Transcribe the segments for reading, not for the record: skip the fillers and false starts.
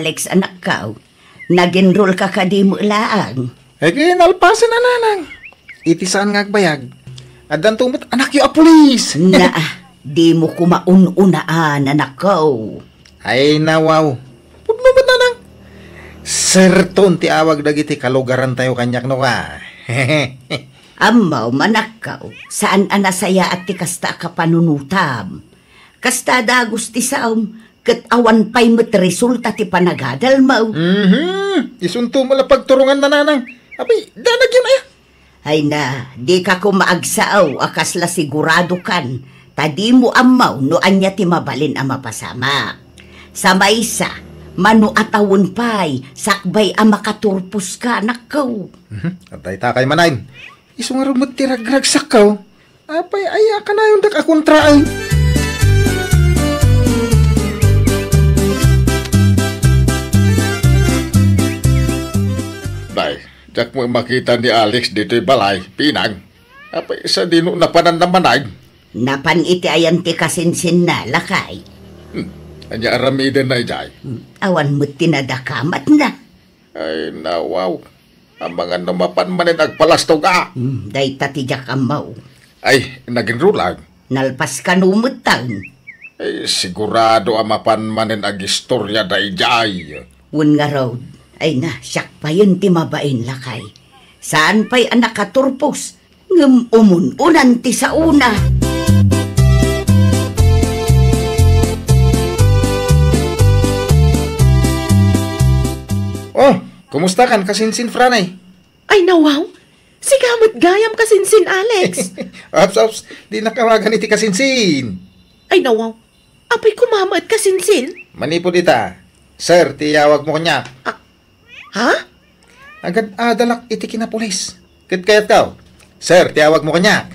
Alex anak ka, nag-enroll ka di mo laang. Kinalpasan na nanang. Itisaan nga agbayag. At dantumot anak yu a pulis. Na, di mo kumaun-unaan anak ko. Ay nawaw. Pudno ba nanang? Serton ti awag dagiti kalugaran tayo kanyak no ka. Amaw manakaw, saan anasaya at ti kasta ka panunutam. Kasta dagos ti saom, kat awan pa'y resulta ti panagadal mo. Isunto mo la pagturungan na nanang. Abay, danag yun ay. Ay na, di ka kumaagsaaw, akas la sigurado kan. Tadi mo amaw, no anya ti mabalin ang mapasama. Sa maysa, manu atawon pa'y, sakbay ang makaturpos ka, nakaw. Atay takay manayin. Iso nga rumot ti ragragsak ka. Apay, aya ka na yung dakakontraan. Day, jak mo makita ni Alex dito'y balay, pinang. Apay, isa dino napanan naman ay. Napan iti ayan ti kasinsin na, lakay. Anya aramiden na ijay. Awan mo tinadakamat na. Ay, nawaw. Ang mga namapan manin agpalastog ka. Day tatijak amaw. Ay, naginrulag. Nalpas ka numutang. Ay, sigurado ang mapan manin ag istorya da ijay. Wun nga raw, ay na, siyak pa yun ti mabain lakay. Saan pa'y anak katurpos? Ngam umun-unan ti sa una. Oh, kumusta kan kasinsin franay? Ay nawaw, sigamot gayam kasinsin Alex. Ops, di nakawagan iti kasinsin. Ay nawaw, apay kumama at kasinsin. Manipod ita. Sir, tiyawag mo kanya. Ha? Agad adalak iti kinapulis. Kayat ka. Sir, tiyawag mo kanya.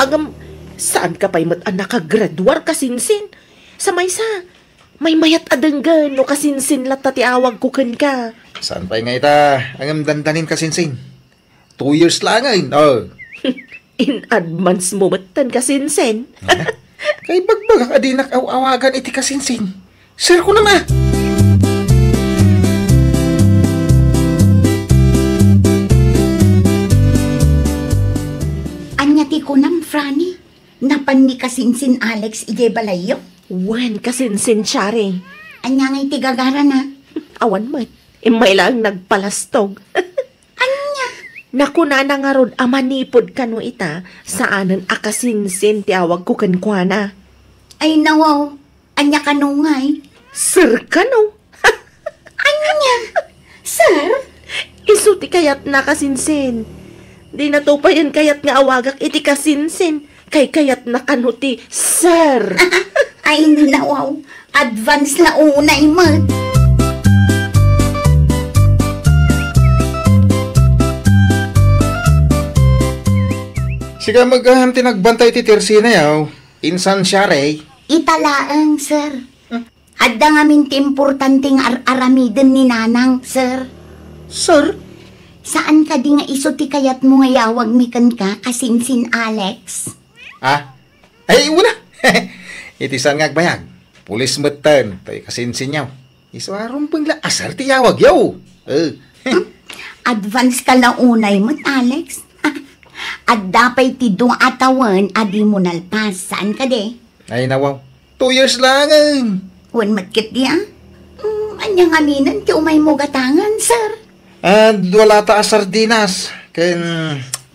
Agam, saan ka pa'y mat anak kagraduar kasinsin? Sa maysa, may mayat adanggan no kasinsin lat tatiawag ko kan ka. Saan pa'y nga ita? Ang dandanin kasinsin. 2 years lang ngayon. Oh. In advance mo matan kasinsin. Kay bagbag adinak awagan iti kasinsin. Sir ko na na. Anya ti ko nam, Franny. Napan ni kasinsin Alex ije balayo. Wen kasinsin syari. Anya ngay ti gagara na. Awan mat, imay lang nagpalastog. Anya? Naku na nga rod amanipod kano ita, saanan akasinsin ti awag ko kankwana. Ay nawaw, anya kanungay. Sir kano? Anya? Sir? Isu ti kayat na kasinsin. Di na to pa yan kayat nga awagak iti kasinsin. Kay kayat na kano ti sir. Ay nawaw, advance na unay mat. Siga maghaham tinagbantay ti Tersina yaw. Insan siya rey. Italaang, sir. Adda nga minti importanteng aramiden ni nanang, sir. Sir? Saan ka di nga iso ti kayat mo nga yawag mikan ka kasinsin Alex? Ah? Ay, wala. Itisan nga agbayag. Pulis matan. To'y kasinsin yaw. Iso aron pang la asar ti yawag yaw. Advance ka na unay mo, Alex. At dapay ti dung atawan adi mo nalpas. Saan ka de? Ay, nawaw. 2 years lang. Wan matkit di anyang aminan ti umay mo gatangan, sir. And wala ta sardinas. Ken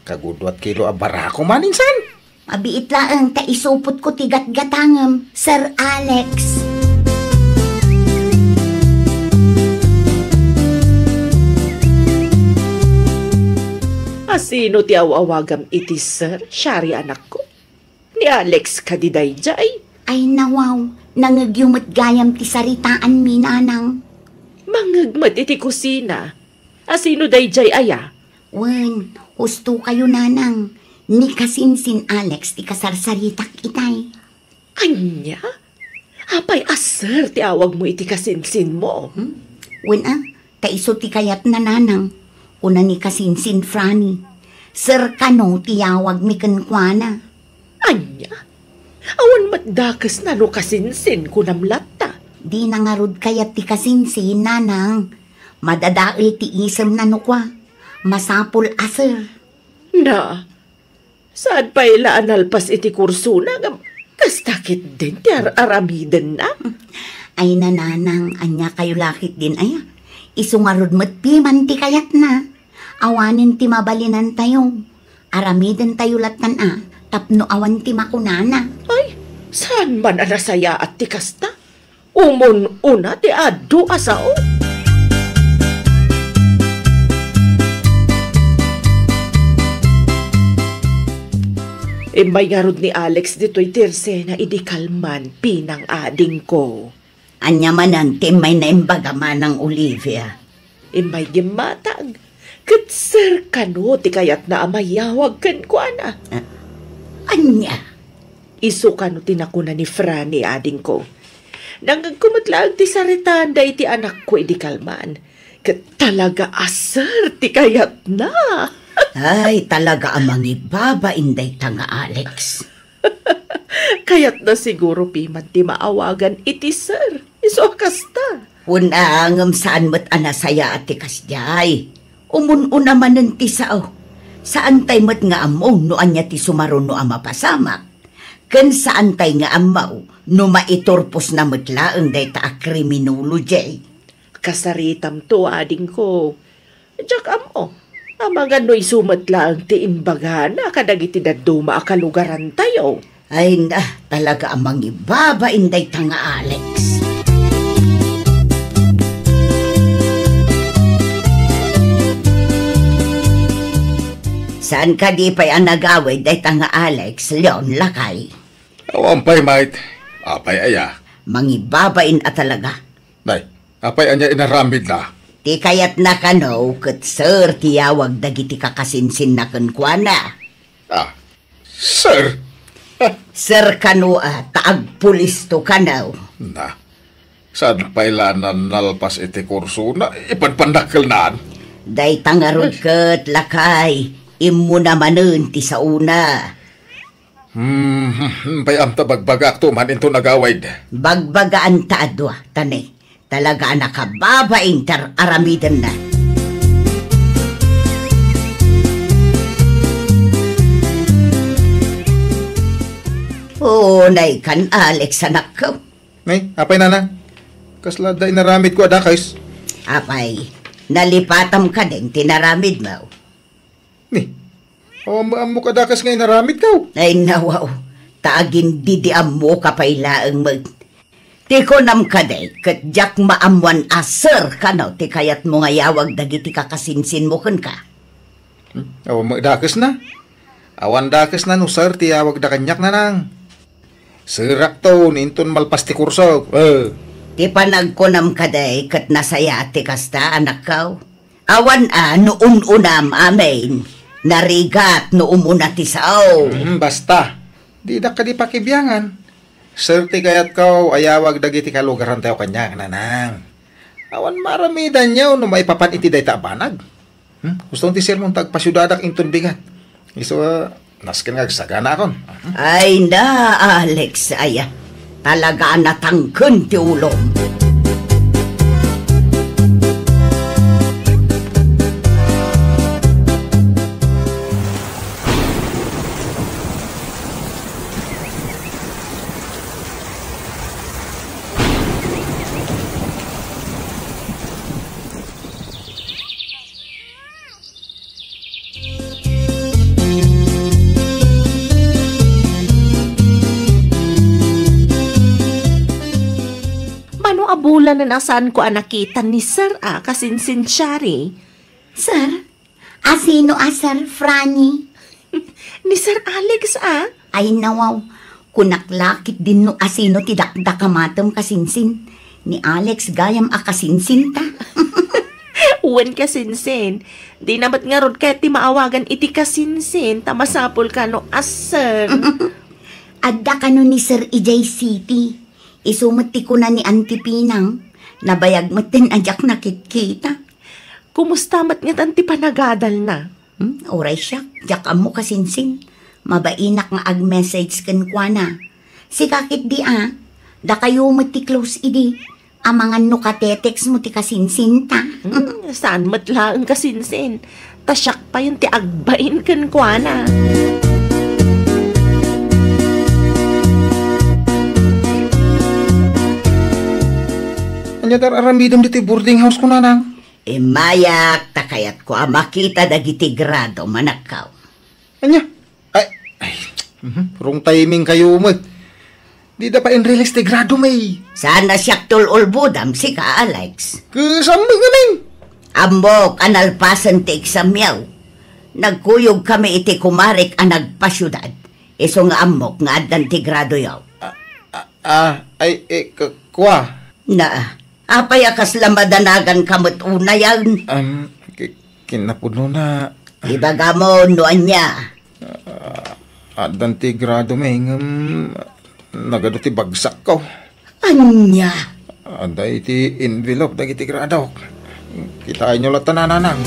kagudwat kilo a barako man insan. Abiit laang ta isupot ko ti gatgatangam, Sir Alex. Asino ti awawagam iti sir, syari anak ko. Ni Alex kadiday jay. Ay nawaw, nangagyumot gayam ti saritaan mi nanang. Mangagmat iti kusina. Asino day jay aya? Wen, husto kayo nanang. Ni kasinsin Alex ti kasarsaritak itay. Anya? Apay aser ti awag mo iti kasinsin mo. Wen kaiso ti kayat na nanang. Una ni kasinsin Franny. Sir kano tiyawag mi kankwana. Anya? Awan matdakas na no kasinsin kunam lata. Di nangarod kayat ti kasinsin, nanang. Madadail ti isem na nukwa. Masapul aser. Na, saan pa ila analpas iti kurso na? Kas takit din ti aramiden na. Ay nananang, anya kayo lakit din ay. Isungarod mo't piman ti kayat na. Awanin ti mabalinan tayo. Aramiden tayo latan tapno awan ti makunana. Ay, saan man anasaya at ti kasta? Umon una ti adu asao. May garod ni Alex dito'y tirse na idikalman pinang ading ko. Anya manan timay na imbagaman ng Olivia. May gimatag. Kat sir kano ti kayat na amayawag kan ko ana. Anya? Iso kano tinakuna ni Franny ading ko. Nangagkumatlaag ti saritan da iti anak ko idikalman. Kat talaga aser ti kayat na. Ay, talaga amang ibaba inday tanga Alex. Kayat na siguro piman ti maawagan iti sir. Iso kasta. Unangam saan mo't anasaya at tikas jay. Umun-una manan ti sao. Saan tay mo't nga among no anya ti sumaron no ama pasamak. Ken saan tay nga amaw no maiturpos na mutlaang day ta kriminulo jay. Kasaritam to ading ko. Diyak amo. Amaga no'y sumatlaang ti imbagana kadagiti daduma akalugaran tayo. Ay na, talaga amang ibaba inday tanga Alex. Saan ka di pa'y ang nagawid day tanga Alex, Leon Lakay? Awampay, mate. Apay aya. Mangibabain at talaga. Nay, apay anya inaramid na. Ti kayat na kano, kat sir, tiyawag dagiti kakasinsin na kankwana. Sir? Sir kano, taag pulis to kanaw. Na, saan pailanan nalpas iti kurso na ipanpandakil naan? Day tangarod kat lakay, imu namanen ti sa una. Bayam ta bagbagak to man into nagawid. Bagbagaan ta adwa, tanay. Talaga nakababain tar aramidan na. Nay kan Alex anak ko. Nay, apay nana. Kasla da inaramid ko adakais. Apay, nalipatam ka din tinaramid mo. Ni, mo kadakas nga inaramid ka. Ay nawaw, taagin didiam mo kapailaang mag... Ti ko nam kaday, kat jak maamuan aser ka no, ti kayat mo nga yawag dagiti kakasinsin mo kun ka. Awan mo dakas na. Awan dakas na no sir, ti yawag da kanyak na nang. Sirak to, ninton malpas ti kurso. Ti panag ko nam kaday, kat nasaya ti kasta anak ko. Awan noon unam, amen. Narigat no umuna ti sao. Basta, di da ka di pakibiyangan. Sir, ti kayat ko, ayawag dagiti kalugaran tayo kanya, nanang. Awan maramidan niyo, no maipapan iti day tabanag. Gustong ti sir mong tagpasyudadak inton bigat. Iso, naskin nga sagana akon. Ay na, Alex, aya. Talaga natangkun ti ulom. Abulan na nasaan ko nakita ni Sir kasinsin Shari. Sir? Sino Sir Franny? Ni Sir Alex Ay nawaw, kunaklakit din no asino ti dakdakamatom kasinsin. Ni Alex gayam kasinsin ta. Uwan kasinsin. Di namat nga rod kaya ti maawagan iti kasinsin, tamasapol ka no Sir. Adda ka no ni Sir Ijay City. Isumati ko na ni Auntie Pinang. Nabayag mo din ajak nakikita. Kumusta mat nga tanti panagadal na? Oray siya, jak mo kasinsin. Mabainak nga ag-message kan kwa na. Si kakit di da kayo mati close idi. Amangan no katetex mo ti kasinsinta. Saan matlaan kasinsin? Tasyak pa yun ti agbain kan kuana. Anya tar aramidom dito boarding house ko nanang. Mayak, takayat ko makita dagiti grado manakaw. Anya? Wrong timing kayo mo. Di da pa in-release ti grado may. Sana siyak tululbudam si ka, Alex. Kasambing namin. Ambok, analpasan ti eksamyaw. Nagkuyog kami iti kumarik ang nagpasyudad. Iso nga amok nga adan ti grado yaw. Kwa. Na, apay akas lamadanagan kamot una yan. Kinapuno na. Ibaga mo, noan niya. Adan ti grado may nagado ti bagsak ko. Anya? Aday ti envelope dagiti grado. Kitain nyo lang tanananang.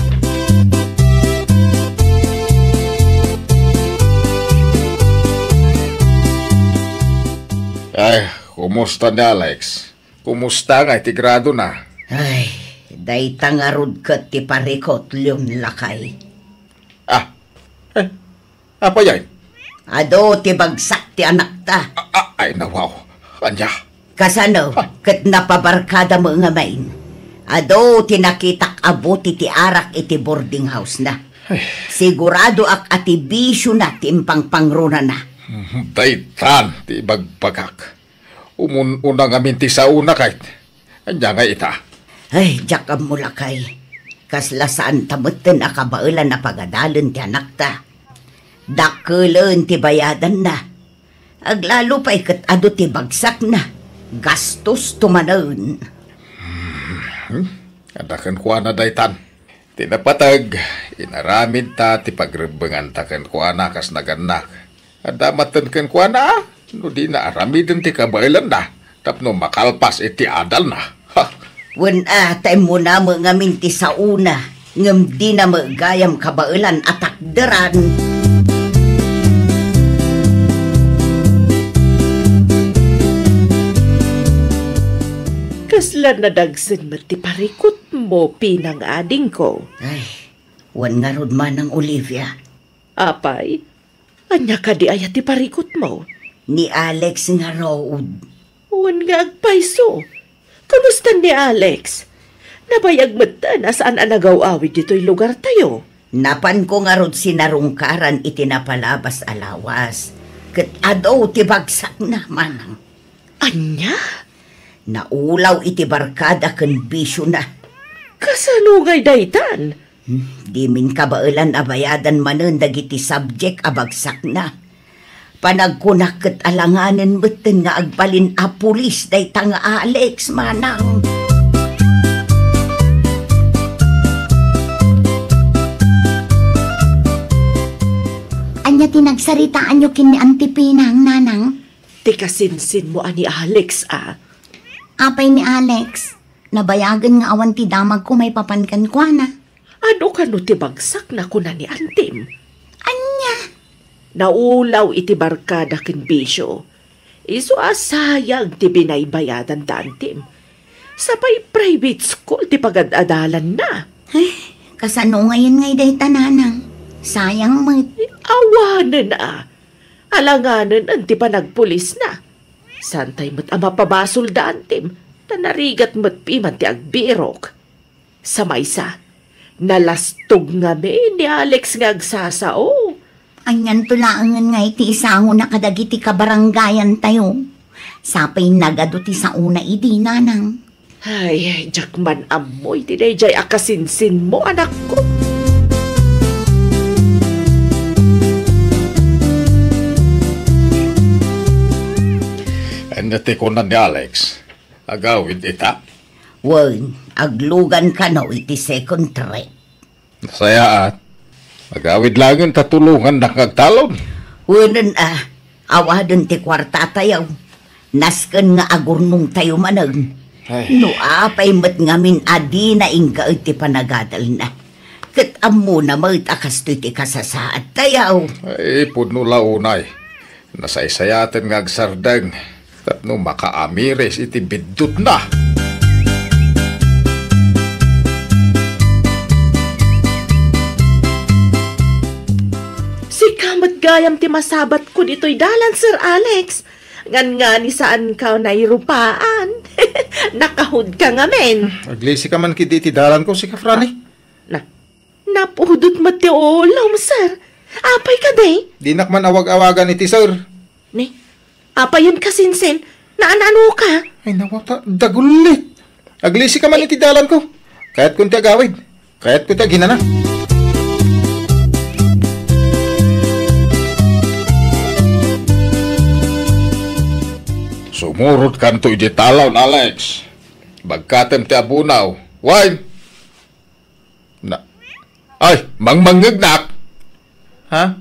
Ay, kumusta ni Alex? Kumusta nga iti grado na? Ay, day tangarod kat ti parikot liyon lakay. Apa yan? Ado ti bagsak ti anak ta. Ay, nawaw. Anya? Kasano, kat napabarkada mo nga main. Ado tinakitak abuti ti arak iti boarding house na. Sigurado ak ati bisyo na timpang pangruna na. Daytan, ti bagpagak. Umununa nga minti sa una kahit. Anya nga ita. Ay, jakam mo lakay. Kasla saan tamutin akabailan na pagadalan ti anak ta. Dakulan ti bayadan na. Aglalo pa ikat ado ti bagsak na. Gastos tumanon. Adakan kuha na daytan. Tinapatag, inaramid ta ti pagrebengan ta kan kuha na kas naganak. Adamatan kan kuha na, no di na aramidin ti kabailan na. Tapno makalpas iti adal na. Tay mo na mga minti sa una. Ngam di na magayam kabailan at akderan. Kasla na dagsan mati parikot mo pinang ading ko. Ay, wan nga rod man ang Olivia. Apay, anya ka di ayat ti parikot mo. Ni Alex nga road. Wan nga agpayso. Kumusta ni Alex? Nabayag mata na saan anagaw-awid dito'y lugar tayo. Napan ko nga rod sinarungkaran itinapalabas alawas. Kat adaw ti bagsak na manang. Anya? Naulaw iti barkada ken bisyo na. Kasano ngay daytan? Di min kabailan abayadan manen dagiti subject abagsak na. Panagkunak ket alanganen beten nga agbalin a pulis dayta nga Alex manang. Anya tinagsaritaan nyo kin ni Auntie Pinang, nanang? Tikasinsin mo ani Alex Apay ni Alex, nabayagan nga awan ti damag ko may papankan ko na. Ano ka no ti bagsak na kuna ni Antim? Anya? Naulaw iti barkada ken bisyo. Iso asayag ti binaybayadan da Antim. Sapay private school ti pagad-adalan na. Ay, kasano ngayon ngay day tananang? Sayang mo. Awanan Alanganan ang ti panagpulis na. Santay mo't ama pabasol da Antim, na narigat mo't piman ti agbirok. Sa maysa, nalastog nga ni Alex nga agsasao. Anyan tulaangan nga iti isango na kadagiti kabaranggayan tayo. Sapay nagado ti sa una idi nanang. Ay, jakman amoy, tinayjay akasinsin mo anak ko. Nati ko na ni Alex. Agawid ita. Wan, aglugan ka no iti second trip. Nasaya at. Agawid lang yung tatulungan na kagtalon. Wanan awadon ti kwarta tayo. Nasken nga agurnong tayo manang. No apay mat ngamin adi na inga iti panagadal na. Kat amo na mat akas ti kasasaat tayo. Ay, puno launay. Nasaysayatan nga agsardang. Tapno makaamires iti bidut na. Di ka matgayam ti masabat ko dito'y dalan, Sir Alex. Ngan nga ni saan ka nairupaan. Nakahud ka nga men. Aglisi ka man kiti ti dalan ko si Kafrani. Napudot mo ti ulam, sir. Apay ka day? Di nakman awag-awagan iti sir. Ni, apay yun kasinsin. Naanano ka? Ay nawata, dagulit. Aglisi ka man iti dalan ko. Kaya't kunti agawid. Kaya't kunti aginana. Sumurot kan to iti talaw, Alex. Bagkatem ti abunaw. Wine! Ay, mangmangagnak! Ha?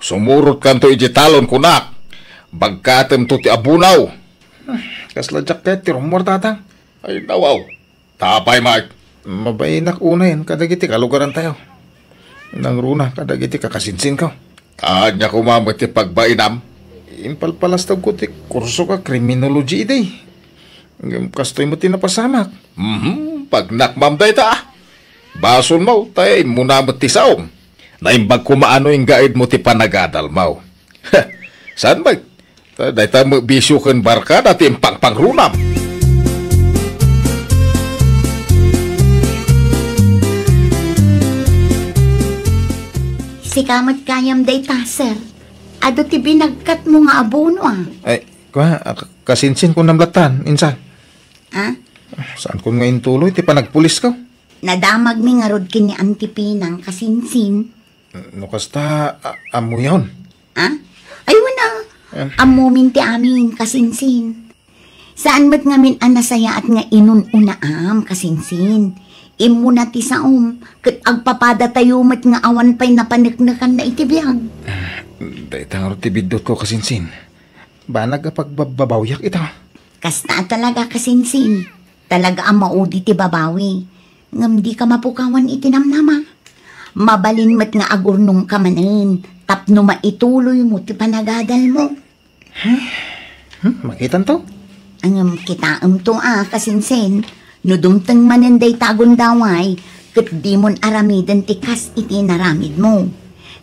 Sumurot kan to iti talon kunak. Bagkatem to ti abunaw. Kasladyak kaya't ti rumor tatang. Ay, nawaw. Tapay, Mike. Mabainak unayin, kadagiti kalugaran tayo. Nang runa, kadagiti kakasinsin ko. Kanya kumamit ti pagbainam. Impalpalastaw ko ti kurso ka criminology day. Kastoy mo tinapasamak. Pag nakmamday ta. Bason mo, tayo muna mo ti saom. Naimbag kumaano yung gaid mo ti panagadal mo. Saan ba? Dahi tayo bisyo kan barka dati yung pangpangrunam. Si kamat kayam day ta, sir. Ado ti binagkat mo nga abono Ay, kasinsin ko namlatan, insan. Ha? Saan ko nga intuloy, ti panagpulis ko? Nadamag mi nga rod kini Antipinang kasinsin. No kasta, amo yun. Ha? Ay wala. Amumin ti amin kasinsin. Saan ba't ngamin anasaya at nga inununa kasinsin? Imo na ti saom, kat agpapada tayo mat nga awan pa'y napanagnakan na itibiyag. Dahil tangaro ti bidot ko kasinsin. Banag kapag babawyak ito. Kasta talaga kasinsin. Talaga ang maudi ti babawi. Ngam di ka mapukawan itinamnama. Mabalin mat nga agurnong kamanin. Tapno maituloy mo ti panagadal mo. Makitan to? Ang kitaam to kasinsin. No dumtang manenday tagon daway. Kat di mon aramidan ti kas iti naramid mo.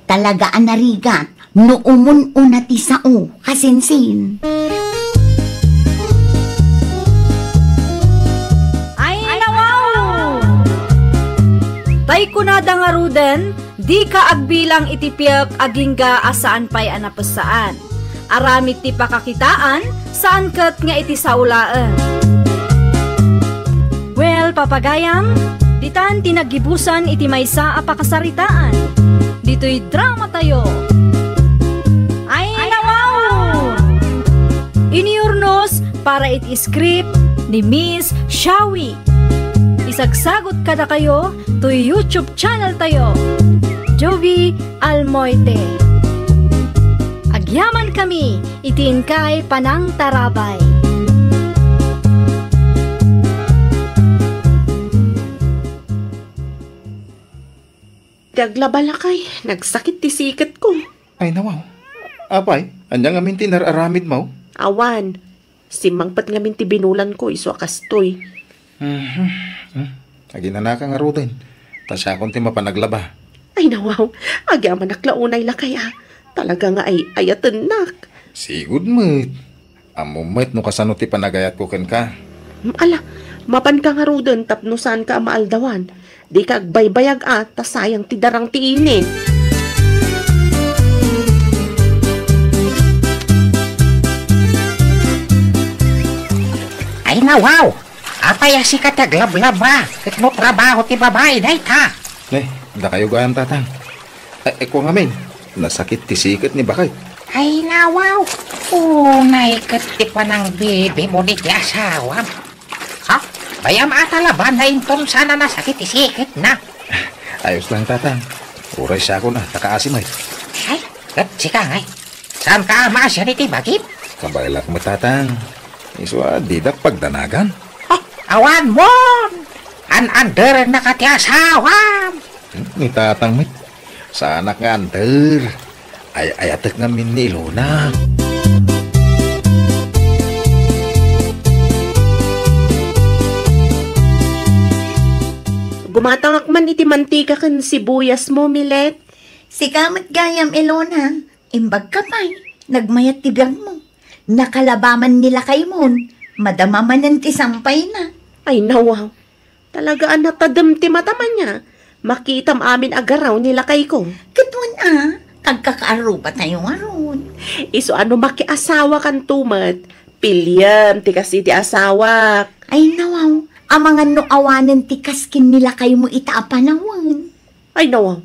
Talaga ang narigat. No umun una ti sao kasinsin. Tay kunada nga ruden, di ka agbilang itipiak agingga asaan pa'y anapasaan. Aramid ti pakakitaan, saan kat nga iti saulaan. Well, papagayam, ditan tinagibusan iti maysa a pakasaritaan. Dito'y drama tayo. Ay nawaw! Iniurnos para iti script ni Miss Shawi. Isagsagot kada kayo to YouTube channel tayo, Jovi Almoite. Agyaman kami, itin kay Panang Tarabay. Gaglabala kay, nagsakit ti sikat ko. Ay nawaw. Apay, anyang amin ti nararamid mo? Awan, simangpat ngamin ti binulan ko, iso akastoy. Aginana ka nga rutin. Tasya akong ti mapanaglaba. Ay nawaw, agyaman naklaunay la kaya. Talaga nga ay ayatan nak. Sigud mo. Amumit no kasano ti panagayat ko ken ka. Ala, mapan ka nga rudon tapno saan ka maaldawan. Di ka agbaybayag ta sayang ti darang ti inin. Ay nawaw! Apay si kataglablaba, kat mo trabaho ti babae na ita. Da kayo gayam tatang. Ay, ko nga men, nasakit ti sikat ni bakay. Ay nawaw! Unay kat ti panang bibi mo ni ti asawa. Ha? Bayam atalaban na inton sana nasakit ti sikat na. Ayos lang tatang. Uray siya ako na, takaasim ay. Ay, kat sika ngay. Saan ka maasya ni ti bagip? Kabailak mo tatang. Iswa, didak pagdanagan. Awan mo! An-under na ka ti asawa! Ni tatang mit. Sa anak nga under. Ay ayatek nga min ni Ilona. Gumatangak man iti mantika kan sibuyas mo, Milet. Si kamat gayam Elona, imbag ka pa'y, nagmayat tibiyang mo. Nakalabaman nila kay mon, madamaman ng tisampay na. Ay nawaw, talagaan na tadamti mataman niya. Makitam amin agaraw nila kay ko. Katun kagkakaarupa tayo ngaron. Iso ano makiasawa kan tumat, pilyam ti kasi ti asawa. Ay nawaw, ang mga noawanan ti kaskin nila kay mo itaapanawan. Ay nawaw,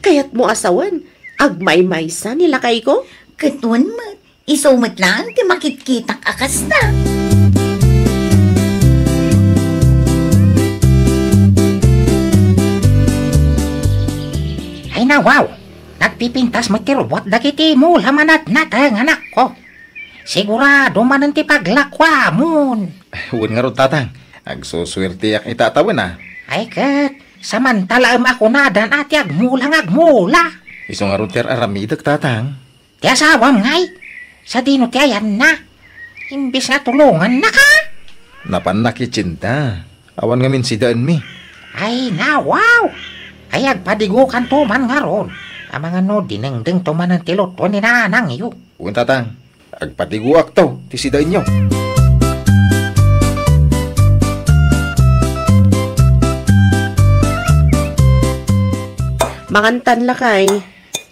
kayat mo asawan, agmay-maysa nila kay ko. Katun mat, isumat lang ti makitkitak akas na. Ay na, wow! Nagpipintas mo ti robot dagiti mo lamanat natang anak ko. Sigurado man ti paglakwa mon. Huwag nga ron, tatang. Agsuswerte yak itatawan na. Ay kat, samantala ako nadan ati agmula. Iso nga ron, aramidag, tatang. Ti asawam ngay, sa dino ti ayan na. Imbis na tulungan na ka. Napanakitsinta. Awan nga min sidaan mi. Ay na, wow! Ay agpadigukan to man nga ron. Ang mga no, dinengdeng to man ang tilot to ni nanang iyo. Huwag tatang. Agpatiguak to, ti sidaan nyo. Mangantan lakay,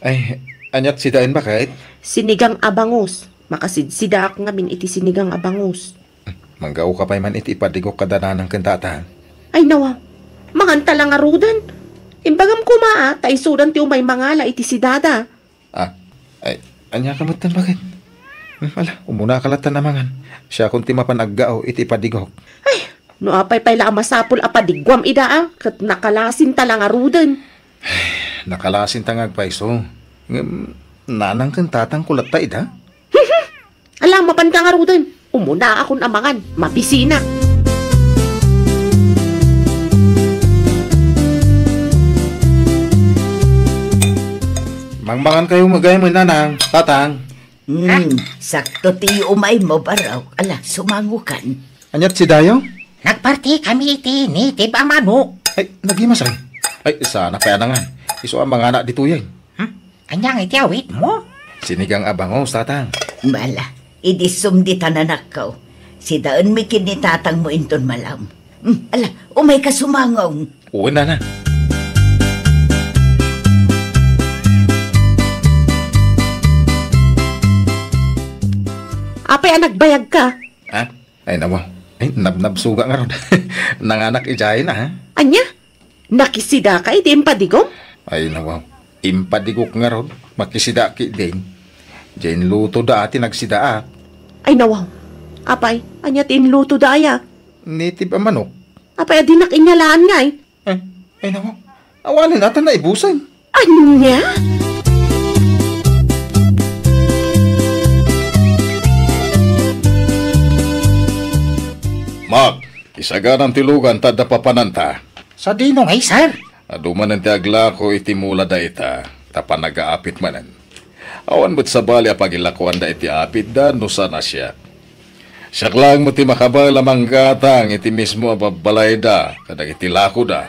Ay, anyat sidaan ba kahit? sinigang abangus. Makasidsidak ngamin iti sinigang abangus. Manggao ka pa'y man iti ipadigok kadananang kantata. Ay nawa, manganta lang arudan. Imbagam kumaa, taisudan ti umay mangala iti si dada. Ay, anya kamutan bakit? Wala, umuna kalatan namangan. Siya kung timapan aggao iti ipadigok. Ay, no apay pay la masapul apadigwam ida kat nakalasin talang arudan. Nakalasin tangag paiso. Nanang kantatang kulat ta ida? Alam mapantang arudan, umuna akong amangan, mabisina. Mangmangan kayo magay mo nanang, tatang. Sakto ti umay mo baraw. Ala, sumangukan. Anyat si Dayo? Nagparti kami iti nitib ang manok. Ay, nagimasay. Ay, sana kaya na nga. Iso ang mga anak dito yan. Anyang iti awit mo? Sinigang abangos, tatang. Mala, idisum di tananakaw. Si daan mi kinitatang mo inton malam. Ala, umay ka sumangaw. Uwi na. Apay nagbayag ka. Ha? Ay, nawa. Ay, nabnabsuga nga ron. Nanganak ijay na, ha? Anya? Nakisida ka iti impadigom? Ay, nawa. Impadigok nga ron. Makisida ki din. Diyan luto da ati nagsida. Ay nawaw. Apay, anya tinluto daya. Nitib ang manok. Apay adinak inyalaan nga eh. Ay, nawa. Awalin natin na ibusan. Anya? Mag, isaga ng tilugan tada papananta. Sa dino ngay, sir? Aduman ang tiagla ko iti mula da ita, tapan nag-aapit manan. Awan mo't sa bali apagilakuan da iti apit da no sana siya. Siyak lang mo ti makabala manggatang iti mismo ababalay da, kadag iti lako da.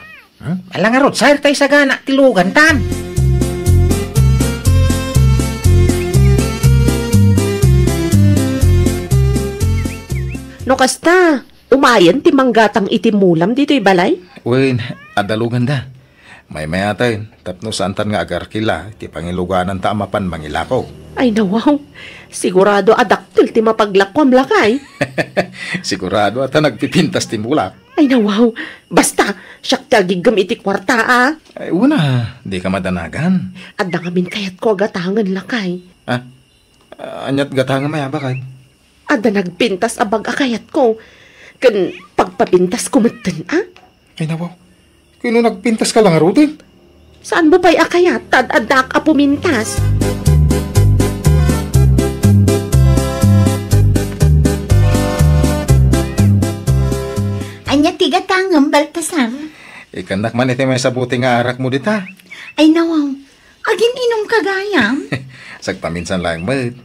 Malangarot, sir, tayo sa gana tilugan tan. No kasta, umayan ti manggatang iti mulam dito'y balay? Uwin, adalugan da. May mayatay, tapno santan nga agar kila, iti pangiluganan ta amapan mangilako. Ay nawaw, sigurado adaktil ti mapaglakwam lakay. Sigurado ata nagpipintas ti mulak. Ay nawaw, basta, siyak tagigam iti kwarta Ay, una, di ka madanagan. At nangamin kayat ko agatangan lakay. Anyat gatanga maya ba kay? Ada nagpintas abag akayat ko. Kan pagpapintas ko matan, Ay, nawaw. Kino nagpintas ka lang arutin? Saan ba pa'y akayat? Tad-adak apumintas. Anya tigatangam Baltasar. Ikanak man iti may sabuti nga arak mo dita. Ay nawaw, agin inom kagayam. Sagpaminsan lang, mat.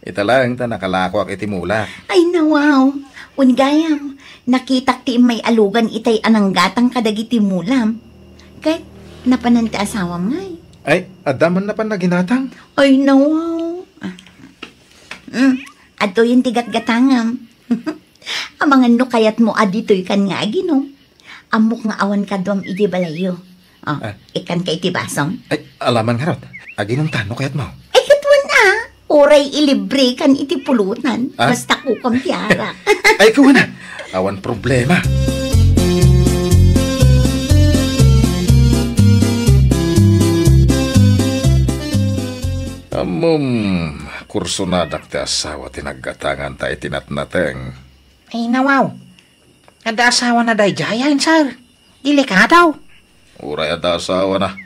Ita lang ta nakalako ak iti mulak. Ay nawaw, ungayam, nakitak ti may alugan itay anang gatang kadagiti mulam. Kahit napananta asawam ngay. Ay, adaman na pa na ginatang. Ay, nawaw. Ato yung tigat-gatangam. Ang mga no kayat mo adito'y kan nga ginom. Amok nga awan ka doam iti balayo. Ikan kay tibasong. Ay, alaman nga rot. Aginom tano kayat mo. Ay, katwan oray ilibre kan iti pulutan. Basta ko kang tiara. Ay, kuha na. Awan problema. Kurso na ti asawa tinaggatangan tayo tinatnateng. Ay, nawaw. Ada asawa na day jayan, sir. Dili ka daw. Uray ada asawa na.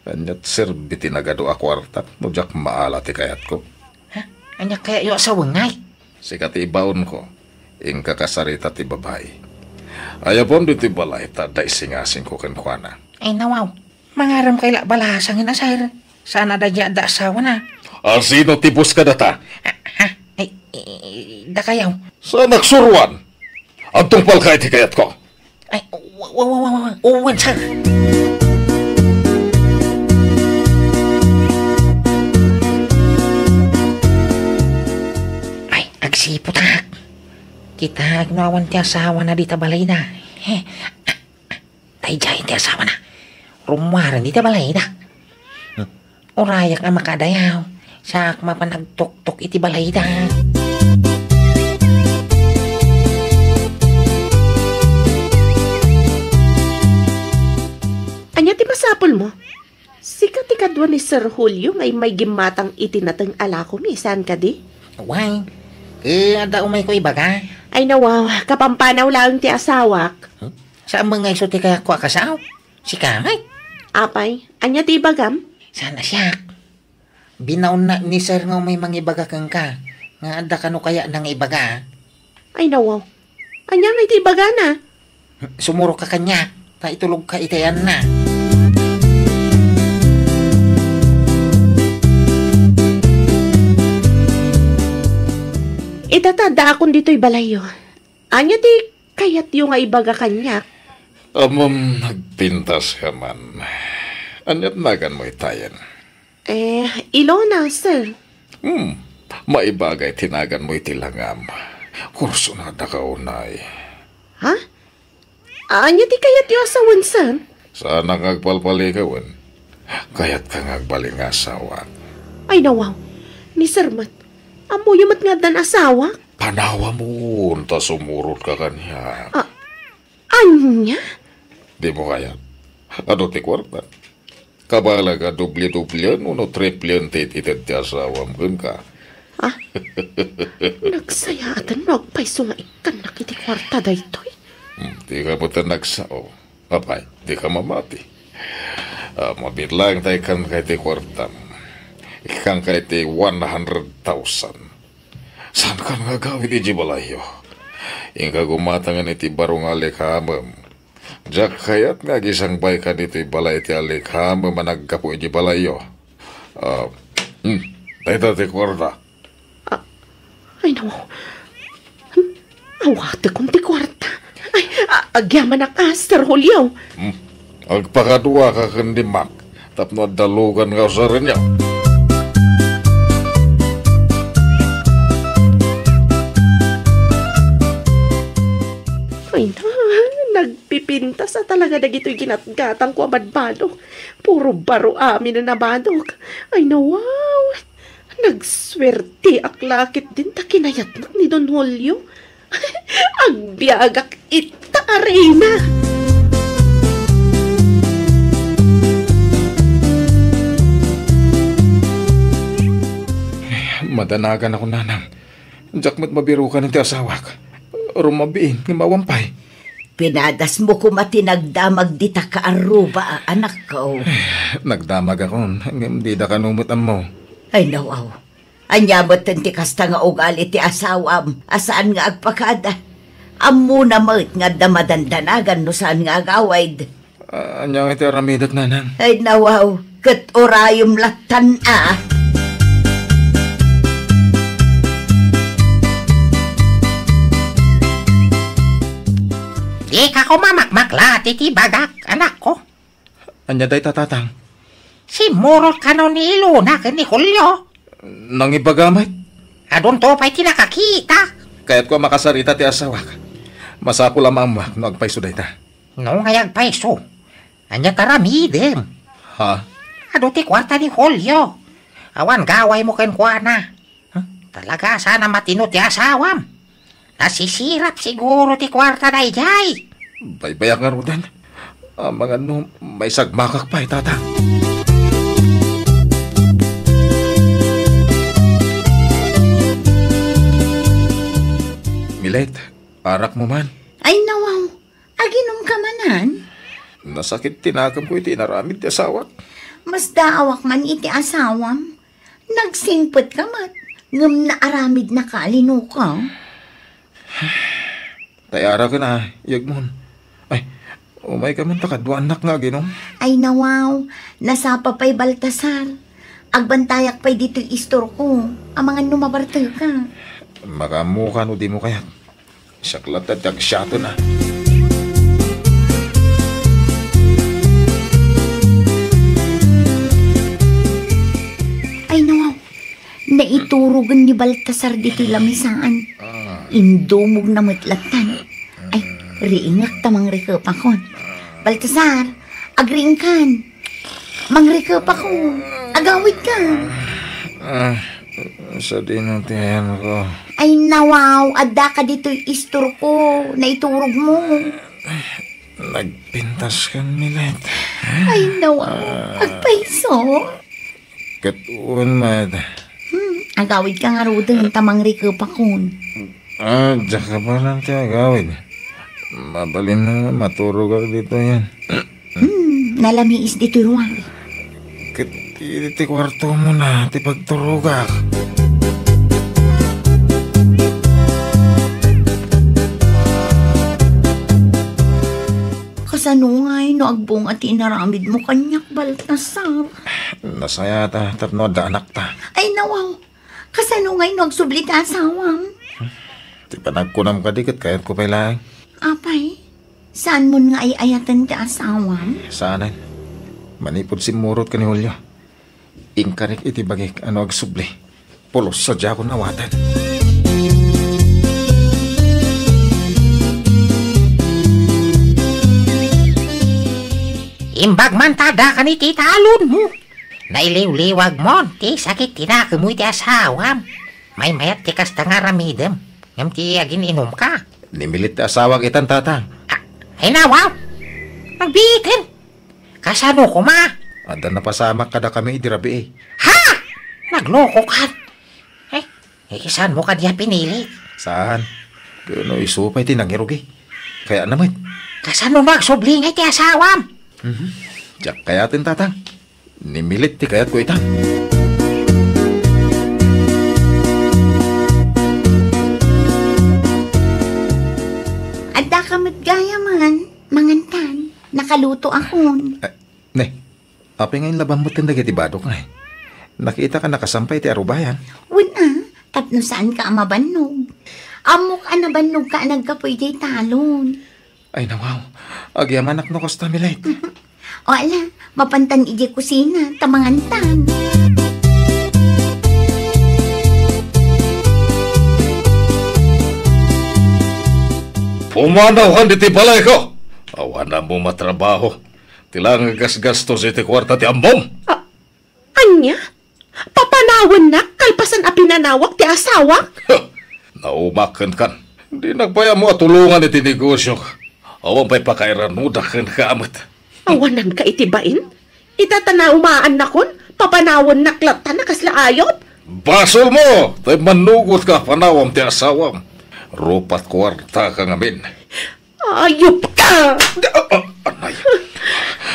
Kanyat serbi tinagado a kwarta. Nujak maala ti kayat ko. Ha? Anya kaya yung asawa ngay? Sikat ibaon ko. Ingka kasarita ti babae. Ayapon di ti balay taday singasing ko kenkwana. Ay, nawaw. Mangaram kay balahasangin na, sir. Sana da ada asawa na. Sino tibus ka data? Ha? Ay, da kayaw. Sa nagsuruan. Ang tungpal ka iti kayat ko. Ay, uwan, sir. Ay, agsipot ha. Kita agnawan ti asawa na di tabalay na. Tayjay ti asawa na. Rumuwaran di tabalay na. Urayak na makadayaw. Sak mapanagtok-tok iti balay na. Anya ti masapol mo? Sikat ti kadwa ni Sir Julio ngay may gimatang itinatang alako mi. Saan ka di? Why? Ada umay ko ibaga. Ay nawaw, kapampanaw lang ti asawak. Saan mga iso ti kaya ko akasaw? Si Kamay. Apay, anya ti bagam? Sana siya. Binaon na ni sir nga may mangibaga kang ka. Nga ada kano kaya nang ibaga. Ay nawaw, anya ngay ti baga na? Sumuro ka kanya. Ta itulog ka itayan na. Itatada akong dito'y balayo. Anya ti kayat yung nga ibaga kanya? Nagpintas ka man. Anyat nagan mo itayan. Ilona, sir. Maibagay tinagan mo itilangam. Kurso na da kaunay. Ha? Anya ti kayat yung asawan, sir? Sana ngagpalpaligawan. Kayat ka ngagbaling asawa. Ay nawaw, ni Sir Mat. Amo yung mat nga dan asawa? Panawa mo, ta sumurot ka kanya. Anya? Di mo kaya? Ano ti kwarta? Kabalaga dubli-dublian, uno triplian tititid ti asawam kun ka. Nagsayatan mo agpaiso nga ikan nakiti kwarta daytoy. Di ka mo nagsao. Apay, di ka mamati. Mabitlang tayo kan kay ti kwarta. Ikan kay ti 100,000. Saan ka nga gawin iti balayo? Ingka gumatangan iti barong alikhamam. Diyak kayat nga gisang bay ka dito balay iti alikhamam managkapo iti balayo. Tayo ti kwarta. Ay nawaw. Awate kong ti kwarta. Ay, agyaman na ka, Sir Julio. Agpakadua ka kandimak. Tapno dalugan nga sa rin niya. Ay na, nagpipinta sa talaga na gito'y ginatgatang ko abadbadok. Puro baro amin na nabadok. Ay na, wow. Nagswerte aklakit din ta kinayatnak ni Don Julio. Agbiagak ita arena. Madanagan ako, nanang. Diyak mo't mabiro ka ng ti asawak. Rumabiin, mawampay. Pinadas mo ko matinagdamag di ta kaaruba, anak ko. Nagdamag ako, hindi da kanumutan mo. Ay nawaw, anyabot ti kasta nga ugali ti asawam, asaan nga agpakada. Ammo na mat nga damadandanagan no saan nga agawaid. Anyang iti ramidat, nanang. Ay nawaw, kat orayom latan Di ka ko mamakmakla, titi bagak, anak ko. Anya day tatatang. Si Murot kano ni Luna ken ni Julio. Nang ibagamit. Adon to pa'y tinakakita. Kaya't ko makasarita ti asawak. Masako lamang no agpayso dayta. No ngayag paiso. Anya taramidem. Ha? Ado ti kwarta ni Julio. Awan gaway mo ken kuana. Talaga sana matino ti asawam. Nasisirap siguro ti kwarta na ijay. Baybayak nga Ruden. Mga no, may sagmakak pa tata. Milet, arak mo man. Ay nawaw, aginom ka manan. Nasakit tinakam ko iti naramid ti asawak. Mas daawak man iti asawam. Nagsingpot ka mat. Ngam na aramid na kalino ka. Tayara ka na, yagmon. Ay, umay ka man takadwa anak nga ginom. Ay nawaw, nasapa pa'y Baltasar. Agbantayak pa'y dito istor ko. Amangan numabarto ka. Makamukha no di mo kaya. Saklat at agsyato na. Ay nawaw, naiturugan ni Baltasar dito lamisaan. Indumog na matlatan. Ay, riingak tamang rekapakon. Baltasar, agriingkan. Mangrikapakon. Agawid ka. Sa dinutihan ko. Ay nawaw, adda ka dito istor ko. Naiturog mo. Nagpintas ka, Milet. Ay nawaw, agpaiso. Katuan, Mad. Agawid ka nga rodan, tamang rekapakon. Diyan ka pa lang tiya gawin. Mabalin na maturog ako dito yan. Nalamiis dito ruwang. Iti kwarto mo na, ti pagturog ako. Kasanungay no agbong at inaramid mo kanyak Baltasar. Nasaya ta, tapno da anak ta. Ay nawaw, kasanungay no agsubli ta asawam. Ti panagkunam ka dikit, kaya't ko pailaing. Apay, saan mo nga ay ayatan ta asawam? Saanan? Manipod si Murot ka ni Julio. Ingkarik iti bagik, ano agsubli. Pulos sa ko nawatan. Imbag man tada ka ni tita alun mo. Nailiw-liwag mo, ti sakit tinakamoy ti asawam. May mayat ti kasta nga ramidem. Ngam ti agin inom ka. Nimilit ti asawag itan tatang. Ay nawaw, nagbitin. Kasano ko ma? Ada napasamak kada kami idirabi eh. Ha? Nagloko ka. Saan mo ka diya pinili? Saan? Kano isupay ti nangirugi. Kaya naman. Kasano nagsubling ay ti asawam? Diyak kayatin tatang. Nimilit ti kayat ko itan. Adda ka matgaya man, mangantan. Nakaluto akon. Ne, api ngayon labang mo tindag iti badok nga eh. Nakita ka nakasampay ti arubayan. Wala, tapno saan ka amabanog. Amok anabanog ka nagkapoy di talon. Ay nawaw, agyaman ak no kosta Milet. O ala, mapantan iji kusina, tamangantan. Pumanaw kan di ti balay ko. Awan na mo matrabaho. Tilang gasgastos iti kwarta ti ambom. Anya? Papanawan na, kalpasan a pinanawak ti asawa? Naumakan kan. Di nagbaya mo atulungan iti negosyo. Awan pa'y pakairanudakan ka amat. Awanan ka itibain? Itatanamaan na kon, papanawan na klata na kasla ayot? Basol mo! Tay manugot ka panawam ti asawam. Rupat kwarta ka ngamin. Ayop ka! Anay.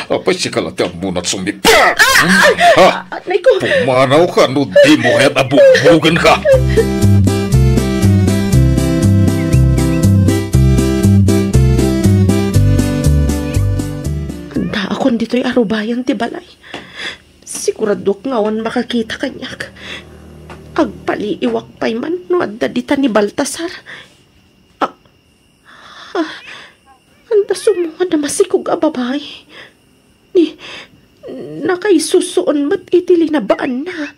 Apay si kalati ang munat sumipa. Ha? Anay ko! Pumanaw ka, no di mo kaya't abugbugan ka. Anda akon dito'y arubayan ti balay. Siguradok ngawan makakita kanyak. Agpaliiwak pa'y man no adda dita ni Baltasar. Anda sumuha na masikog a babay. Nakaisusuon mat iti linabaan na.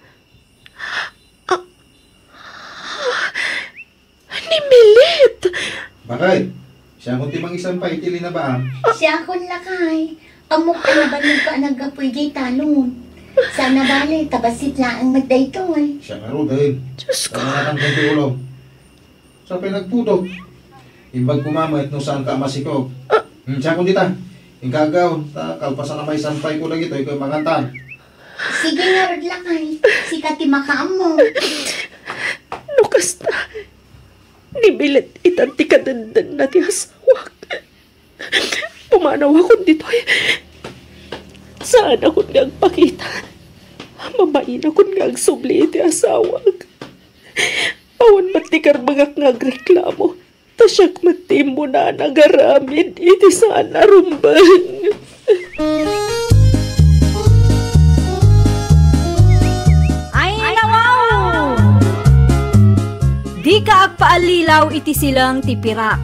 Ni Milit! Bakay, siya kung timang isang pa, itili na ba? Siya akong lakay. Amok ka na ba ka nagapoy jay talon? Sana bali, tabasit lang ang magdaytoy. Siya nga ro, dahil. Diyos ko. Sana natang kunti ulo. Sa pinagpudog. Imbag kumamit no saan ka masikog. Siya kung dita. Ingkagaw, kalpasan na may sampay ko lagi ito, ikaw mangantan. Sige nga rod lakay. Sikati makaam mo. Lukas na. Ni Milit itanti ka dandan na ti asawak. Pumanaw ako dito eh. Saan ako nagpakita? Mamain ako nagsubli iti asawag. Awan matikar mga ngagreklamo. Tasyak matim mo na nagaramid iti saan narumban. Ay nawaw! Di ka agpaalilaw iti silang tipirak.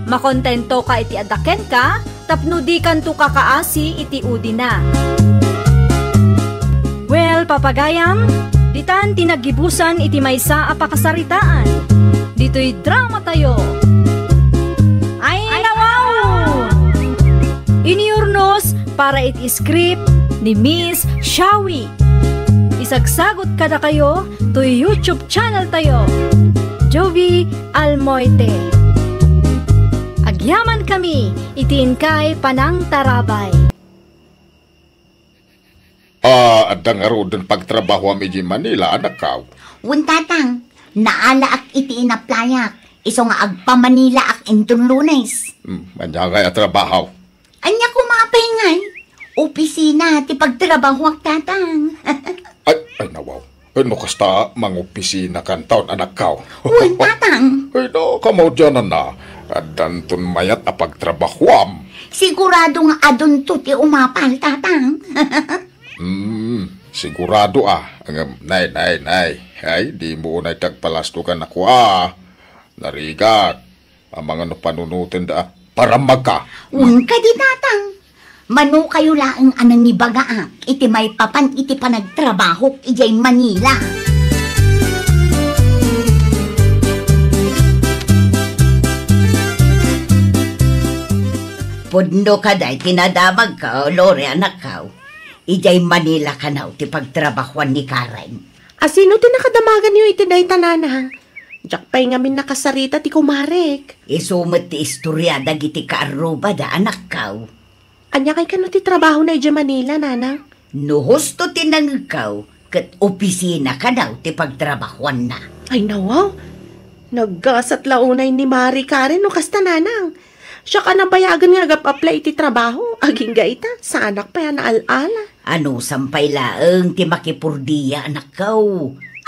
Makontento ka iti adaken ka, tapno di kanto kakaasi iti udi na. Well, papagayam, ditan tinagibusan iti maysa a pakasaritaan. Dito'y drama tayo. Ay nawaw! Iniurnos para iti script ni Miss Shawi. Isagsagot kada kayo to YouTube channel tayo. Jovi Almoite. Agyaman kami, itiin kay Panang Tarabay. Adang arodan pagtrabaho am iji Manila, anak ka. Wuntatang, naala ak iti inaplayak. Iso nga agpa Manila ak intun Lunes. Anya kaya trabaho. Anya ko mapahingay. Opisina, ti pagtrabaho ak tatang. Ay nawaw. Ano kasta mangopisina kan taon anak ka. Wuntatang, Ay no, kamaw dyan na. Adantun mayat apagtrabahoam. sigurado nga adun to ti umapal tatang. Sigurado Nay. Ay, di mo unay tagpalastukan ako Narigat. Ang mga napanunutin da. Para magka. Ka di tatang. Mano kayo laang anang ni bagaak. Iti may papan iti panagtrabaho ijay Manila. Pudno ka day, tinadamag ka, Lore, anak ka. Ijay Manila ka na, ti pagtrabahuan ni Karen. Asino ti nakadamagan niyo iti day tananang? Diyak pa'y ngamin nakasarita ti kumarek. Isumat ti istorya dagiti kaaruba da, anak ka. Anya kay kano ti trabaho na iti Manila, nanang? No husto tinang ka, kat opisina ka na, ti pagtrabahuan na. Ay nawaw, naggasat launay ni Mari Karen no kasta nanang. Siya ka nabayagan nga agap-apply iti trabaho. Aging gaita, sa anak pa yan na alala. Ano sampay laeng ti makipurdiya, anak ka.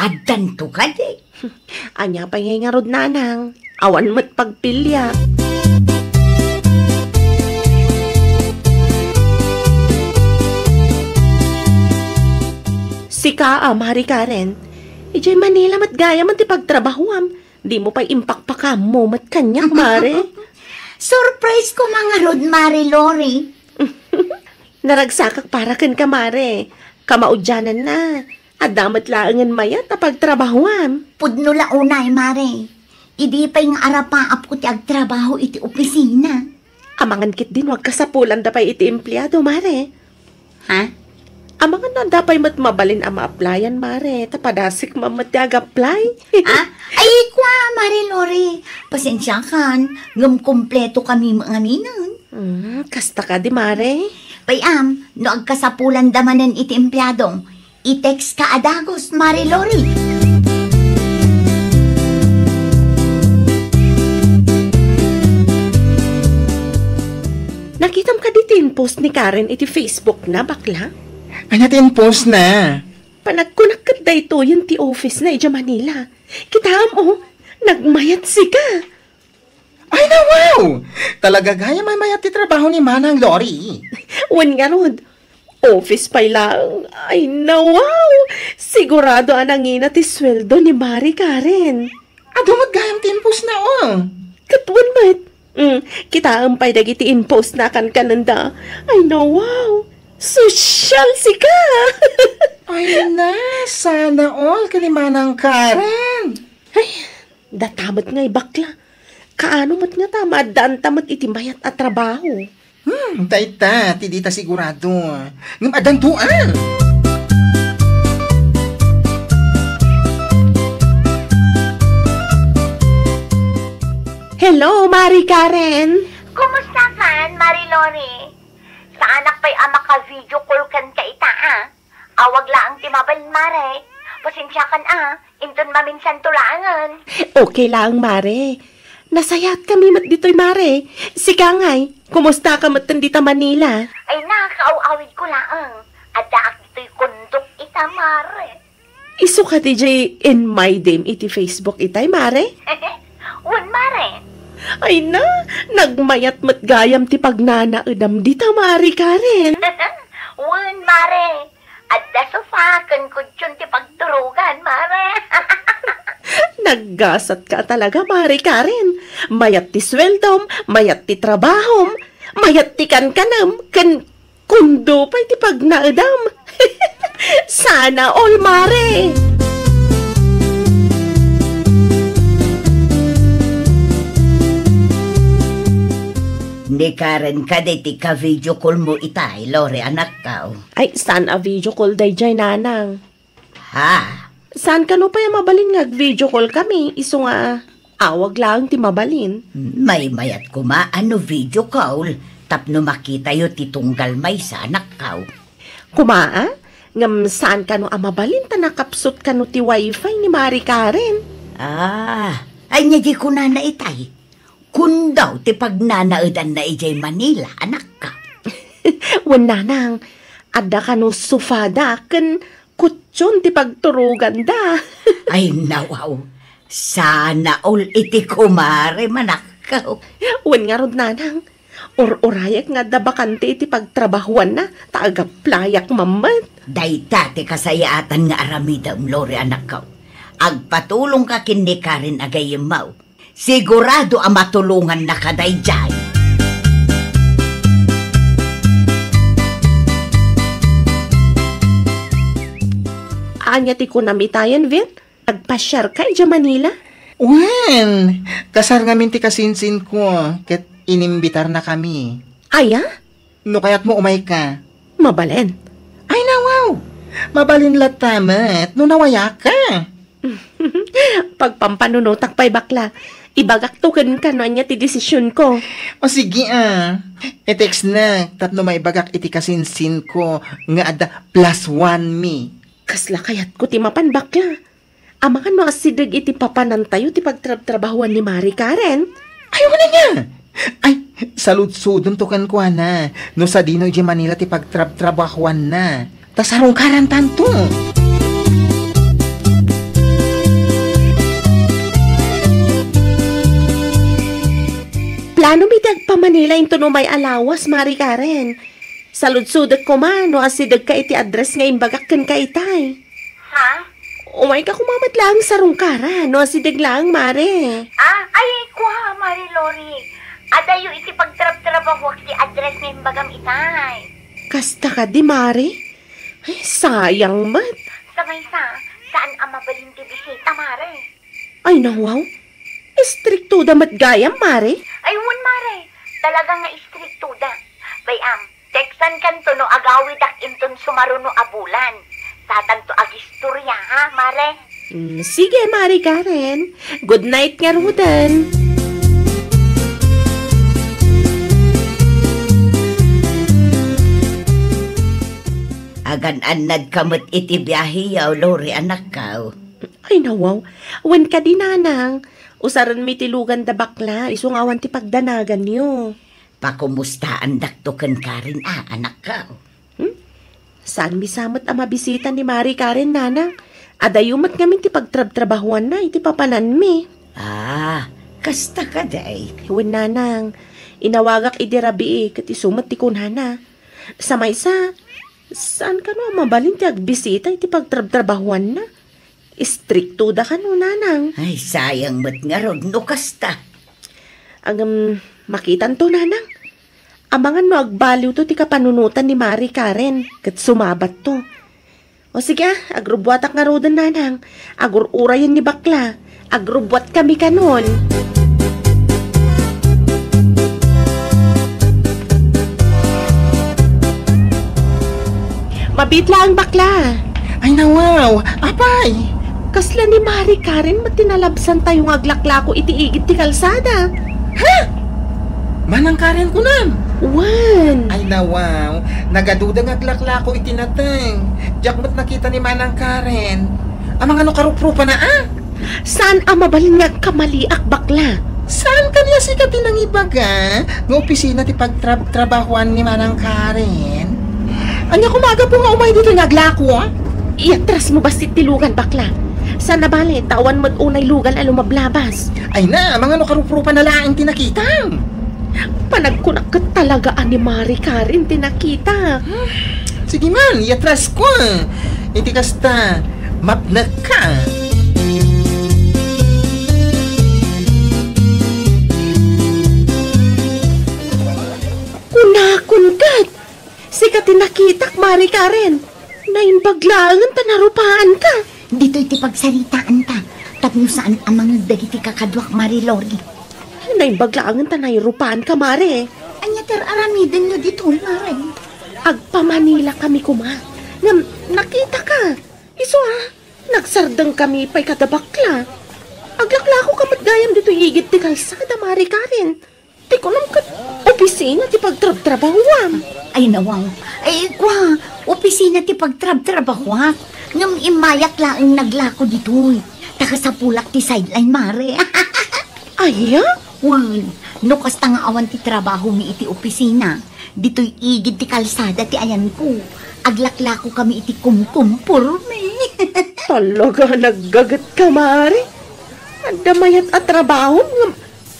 Adan to ka de. Anya pa nga rod nanang. Awan mo't pagpilya. Sika, Mari Karen. Ijay Manila mat gaya man ti pagtrabahuam. Di mo pa impakpakam mo mat kanyak, Mare. Surprise ko mga rod, Mari Lori. Naragsakak para kan ka, Mare. Kamaudyanan na. Adamat laangan mayat na pagtrabahuam. Pudno launay, Mari. Idi pa yung arapaap ko ti agtrabaho iti opisina. Amangan kit din wag kasapulan da pa'y iti empleyado, Mare. Ha? Amangan na da pa'y mat mabalin ang ma-applyan, Mare. Tapadasik mamatag-apply. Ay, kwa, Mari Lori. Pasensya kan, ngam kompleto kami mga minan. Kasta ka di, Mare. Payam, no agkasapulan damanan iti empleyado. I-text ka adagos, Mari Lori. Nakitam ka di post ni Karen iti Facebook na, bakla? Anya post na. Panagkunak ka dayto yung ti office na ija Manila. Kitam nagmayat si ka. Ay na wow! Talaga gaya may mayat ti trabaho ni Manang Lori. Wan nga rod, office pa lang. Ay na wow! Sigurado anangina ti sweldo ni Mari Karen. Ado maggayam timpos na Katwan mat. Kita ampay dagiti in-post na kan kananda. Ay na wow! Sosyal si ka! Ay na, sana all kanimanang Karen. Datamat nga bakla. Kaano mat nga tama, daan tamat itimayat at trabaho. Dayta, tidita sigurado. Ngam adantuan. Hello, Mari Karen! Kumusta kan, Marilori? Sa anak pa'y maka-video call kan ka ita, Awag laang timabalin, Mare. Pasensya kan, Inton maminsan tulangan. Okay lang, Mare. Nasayat kami mat dito'y, Mare. Sika nga'y, kumusta ka mat dita Manila? Ay na, kaaw-awid ko laang. Adaak dito'y kundok ita, Mare. Isu ka DJ in my dame iti Facebook itay, Mare? Wan, Mare. Ay na, nagmayat mat gayam ti pagnanaedam dita, Mari Karen. Wan, Mare. Adda sofakan ko dyan ti pagturugan, Mare. Naggasat ka talaga, Mari Karen. Mayat ti sweldom, mayat ti trabahom, mayat ti kankanam, kundo pa'y ti pagnaedam. Sana all, Mare. Ni Karen ka ti ka video call mo itay, Lore, anak ka. Ay, saan a video call day jay, nanang? Ha? Saan ka no pa yung mabalin nga video call kami? Iso nga, awag lang ti mabalin. May mayat ko ano video call. Tapno makita yo ti tunggal may sa anak ka. Kumaa? Ngam saan ka no mabalin ta nakapsot ka no ti wifi ni Mari Karen? Ay niya di ko na itay. Kun daw ti pagnanaedan na ijay Manila, anak ka. Wan nanang, adda ka no sufada, ken kutsyon ti pagturugan da. Ay nawaw, sana all iti kumare manakaw. Wan nga rod nanang, or-orayak nga da bakante iti pagtrabahuan na, taagaplayak mamat. Dayta ti kasayaatan nga aramidam, Lore, anak ka. Agpatulong ka kini Karen agayimaw. Sigurado ang matulungan na kaday dyan. Anya ti ko namitayan, Vin? Nagpasyar ka dyan Manila? Wen, kasar nga minti kasinsin ko, ket inimbitar na kami. Aya? No kaya't mo umay ka. Mabalen. Ay nawaw, mabalin latamat, no nawaya ka. Pagpampanunotak pa'y bakla, ibagak token ka no anya ti desisyon ko. O sige e-text na, tapno may bagak iti kasinsin ko, nga ada +1 me. Kasla kayat ko ti mapan bakla. Amangan no asidag iti papanan tayo ti pagtrabahuan ni Mari Karen. Ayaw na niya. Ay, saludsudon to kan ko na, no sa dino di Manila ti pagtrabahuan na. Tasarong karan tanto. Plano mi pa Manila into no may alawas, Mari Karen. Saludsudat ko man, no asidag ka iti address nga imbagak kan ka itay. Ha? Umay ka kumamat lang sa rungkara, no asidag lang, Mare. Ay, kuha, Marilori. Adayo iti pagtrab-trabawak ti address ng bagam itay. Kasta ka di, Mare? Ay, sayang mat. Samaysa, saan ang mabalin ti bisita, Mare? Ay, nawaw. Istrikto damat gayam, Mare. Ay, wun, Mare. Talaga nga istrikto da. Bayam, teksan kanto no agawidak inton sumaruno abulan. Satan to agistorya, ha, Mare? Sige, Mari Karen. Good night nga rudan. Agan-anad kamot iti biyahe yaw, Lore, anak ka. Ay, nawaw. Wan ka din, nanang. Usaran mi tilugan da bakla. Isungawan ti pagdanagan niyo. Pakumustaan daktoken Karen, anak ka. Saan mi samot ang mabisita ni Mari Karen, nanang? Adayumat kami ti pagtrabahuan na, iti papanan mi. Kasta ka day. Iwan, nanang. Inawagak idirabi kat isumat ti kunhana. Sa maysa, saan ka no mabalin ti agbisita iti pagtrabahuan na? Istrikto da ka no, nanang. Ay, sayang mat nga rod, no kasta. Ang makitan to, nanang. Amangan no agbaliw to ti kapanunutan ni Mari Karen kat sumabat to. O sige, agrubwatak nga rodan nanang. Agururayan ni bakla. Agrubwat kami kanon. Mabitla ang bakla. Ay nawaw, apay! Kasla ni Mari Karen matinalabsan tayong aglaklako itiigit ti kalsada. Manang Karen ko nan! Wan! Ay nawaw, nagaduda nga glaklako itinateng. Jakmat nakita ni Manang Karen. Amang ano karuprupa na Saan ang mabalin nga kamaliak bakla? Saan kanya sikat ng ibaga? Nga opisina ti pagtrabahuan ni Manang Karen. Anya kumaga po nga umay dito naglako Iatras mo ba si tilugan bakla? Sana bali, tawan mo't unay lugan ang lumablabas. Ay na, mga ano karuprupa na laing tinakitang. Panagkunak talaga ni Mari Karen tinakita. Sige man, iatras ko. Iti kasta, mapnag ka. Kunakungkat! Sikat tinakitak, Mari Karen. Naimbaglaangan tanarupaan ka. Dito'y ti pagsaritaan ta. Tapno saan ang mga dagiti kakadwak, Mari Lori. Naimbaglaangan tanarupaan ka, Mari. Anya aramidin nyo dito, Mari. Agpa-Manila kami kuma. Nakita ka. Iso nagsardang kami pa'y kadabakla. Aglaklako kamat gayam dito higit ti kalsada, Mari Karen. Di ko naman opisina ti pagtrab-trabahuam. Ay nawaw. Ay kwa, opisina ti pagtrab-trabahuam. Ngam imayak laang naglako dito. Taka sa pulak ti sideline, Mari. Aya? Wan, nukas nga awan ti trabaho mi iti opisina. Dito'y igid ti kalsada ti ayan ko. Aglaklako kami iti kumkumpurme. Talaga naggagat ka, Mari. Andamayat at trabaho.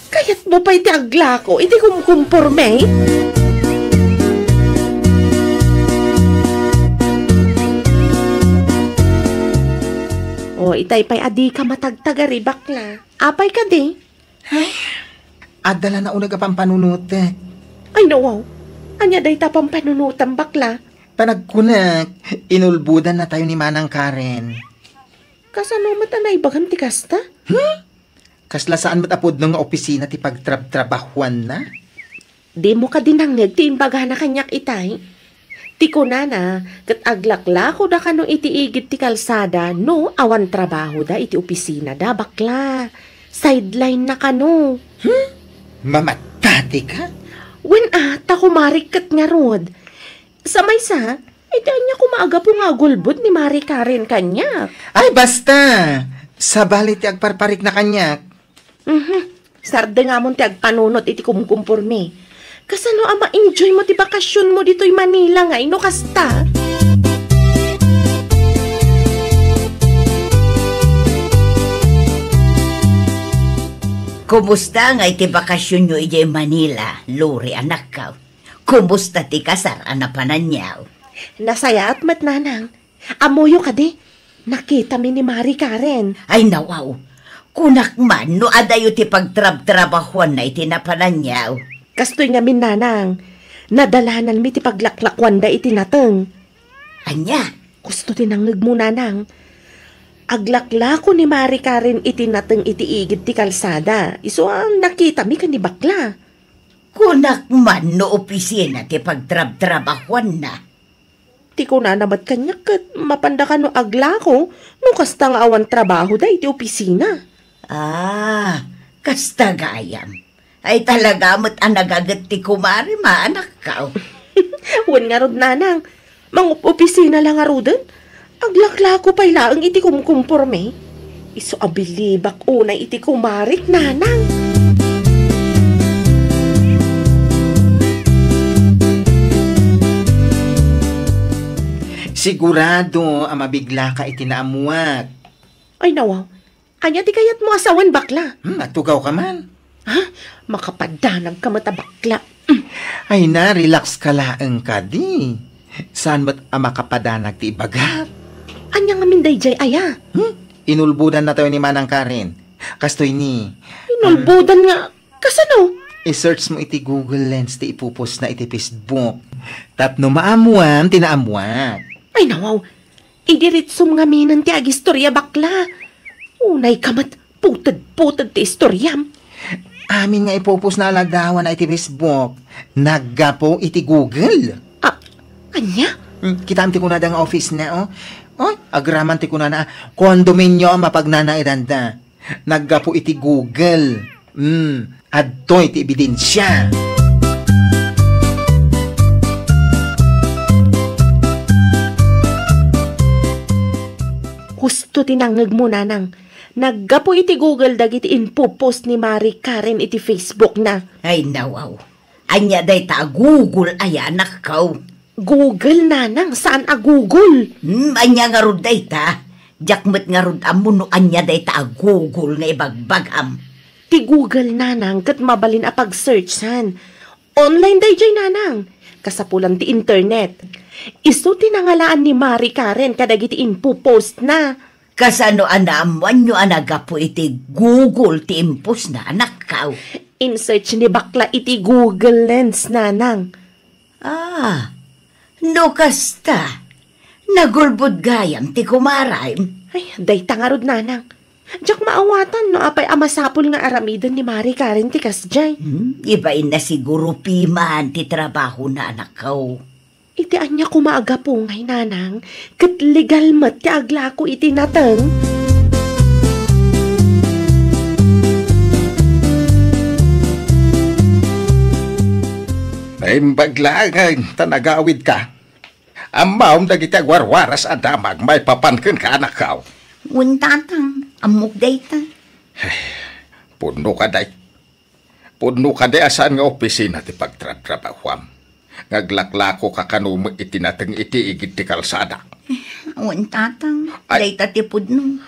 Kaya't mo pa iti aglako, iti kumkumpurme. O, itay pa'y adi ka matagtagari, bakla. Apay ka di. Ay, adala na unag apang panunutek. Ay, nawaw. Anya day tapang panunutan, bakla. Panagkunak, inulbudan na tayo ni Manang Karen. Kasano matanay bagam ti kasta? Kasla saan matapod ng opisina ti pagtrabahuan na? Di mo ka dinangnig ti imbaga na kanyak itay. Ti ko na kat aglaklako da ka no itiigit ti kalsada no awan trabaho da iti opisina da bakla. Sideline na ka no. Mamatati ka? When takumarik nga rod. Sa maysa, anya kumaaga po nga gulbot ni Mari Karen kanya. Ay basta! Sa balit ti agparparik na kanyak. Sarde nga mo ti agpanunot iti kumkumpurme. Kasano ang ma-enjoy mo ti bakasyon mo dito'y Manila nga ino kasta? Kumusta nga iti bakasyon nyo iti Manila, Lori anak ka? Kumusta ti kasar anapanan niyaw? Nasaya at matnanang. Amoyo ka di. Nakita mi ni Mari Karen. Ay nawaw. Kunak man no adayo ti pagtrab-trabahuan na iti napanan niyaw. Kastoy nga minanang. Nadalanan mi ti paglaklakwan da iti nateng. Anya? Gusto tinangag mo nanang. Aglaklako ni Mari Karen iti nateng iti igid ti kalsada. Iso ang nakita mi kan ni bakla. Kunak man no opisina ti pagtrab-trabahuan na. Ti ko na namat kanyak kat mapanda ka no aglako no kasta nga awan trabaho da iti opisina. Kasta gayam. Ay talaga mo't nagagat ti kumari maanak ka. Wan nga rod nanang. Mangup opisina lang nga rodin. Aglaklako pa'y laang iti kumkumpurme. Iso abilibak unay iti kumarik nanang. Sigurado ang mabigla ka itinaamuak. Ay nawaw, anya di kayat mo asawan bakla. Natugaw ka man. Makapadanag ka mata bakla. Ay na, relax ka laang ka di. Saan mo't ang makapadanag ti ibaga? Anya nga minday jay aya. Inulbudan na tayo ni Manang Karen. Kastoy ni. Inulbudan nga. Kasano? I-search mo iti Google Lens ti ipupos na iti Facebook. Tapno maamuam, tinaamuat. Ay nawaw, idiritso mga minan ti agistorya bakla. Unay kamat, putad ti istoryam. Amin nga ipupos na alagdawan na iti Facebook. Naggapo iti Google. Ah, anya? Kitam ti kunada nga office na, agraman ti kunana, kondominyo ang mapagnanairanda. Naggapo iti Google. Adtoy ti ebidensya. Husto tinangag mo nanang. Naggapo iti Google dagiti inpopost ni Mari Karen iti Facebook na. Ay nawaw. Anya day ta Google ay anak kaw. Google nanang, saan a Google? Anya nga rod day ta. Jakmet nga rod amuno anya day ta Google nga ibagbagam. Ti Google nanang kat mabalin a pag-searchan. Online day jay nanang. Kasapulan ti internet. Isu tinangalaan ni Mari Karen kadagiti inpopost na. Kasano anamuan nyo anagapo iti Google ti impos na anak kaw. In-search ni bakla iti Google Lens nanang. No kasta. Nagulbod gayam ti kumaraym. Ay, day tangarod nanang. Diyak maawatan no apay amasapol nga aramidan ni Mari Karen ti kasjay. Ibain na siguro piman ti trabaho na anak kaw. Iti anya kumaaga po ngay nanang, kat legal mat ti agla ko iti natang. Ay baglagan, tanagawid ka. Amaw dagiti agwarwaras adamag may papanken ka anak kaw. Untatang, amok day ta. Puno ka day. Puno ka day asan nga opisina ti pagtratrabahwam. Ngaglaklako ka kanum itinateng iti igit ti kalsada. Untatang, day ta ti pudno.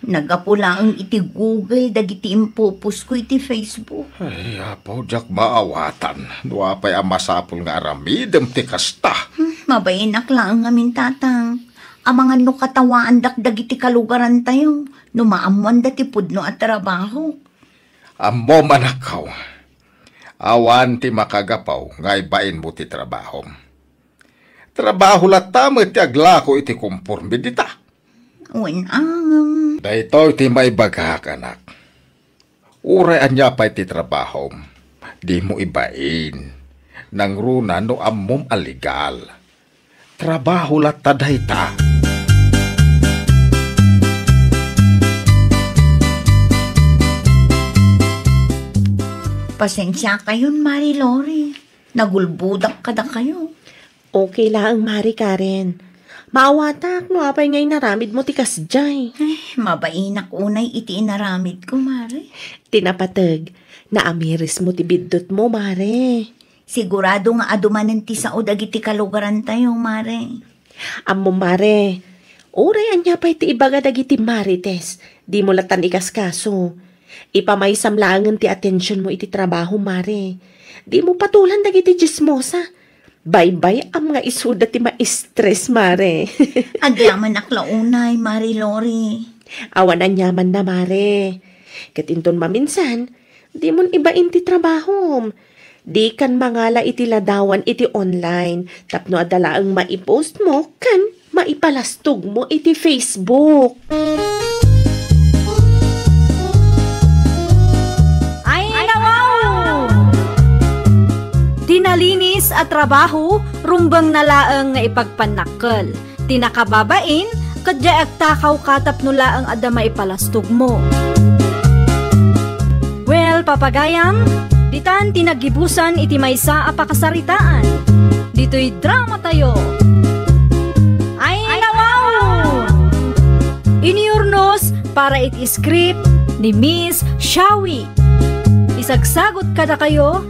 Nagapula ang iti Google dagiti impopos ko iti Facebook. Ay, apaw jak maawatan. Nuapay amasapol nga aramidem ti kasta. Mabayinak lang amin tatang. Amangan no katawaan dagiti kalugaran tayo. Numaamuan dati pudno at trabaho. Amo manakaw. Awan ti makagapaw nga ibain mo ti trabaho. Trabaho latamo iti aglako iti kumpormidita. Dahito iti may bagak anak. Uray anya pa iti trabaho. Di mo ibain. Nang runa no ammom aligal. Trabaho latta dahita. Pasensya kayon, Mari Lori. Nagulbudak kada kayo. Okay lang, Mari Karen. Maawatak, no apay ngay naramid mo ti kasjay. Mabainak unay iti inaramid ko, Mari. Tinapatag, naamiris mo ti biddot mo, Mari. Sigurado nga adumanan ti sao dagiti kalugaran tayo, Mari. Ammo, Mari. Uray anya pa iti ibaga dagiti Marites. Di mo latan ikaskaso. Ipamaysam langan ti atensyon mo iti trabaho, Mari. Di mo patulan dagiti chismosa. Bye-bye am nga isuda ti ma-stress, Mari. Agyaman aklaunay, Mari Lori. Awan anyaman na, Mari. Katinton maminsan, di mon ibain ti trabaho. Di kan mangala iti ladawan iti online. Tapno adala ang maipost mo, kan maipalastog mo iti Facebook. Tinalinis at trabaho, rumbang nalaang nga ipagpanakkel. Tinakababain, kadya agtakaw katap nula ang adama ipalastog mo. Well, papagayam, ditan tinagibusan iti maysa a pakasaritaan. Dito'y drama tayo. Ay nawaw! Iniurnos para iti script ni Miss Shawi. Isagsagot kada kayo,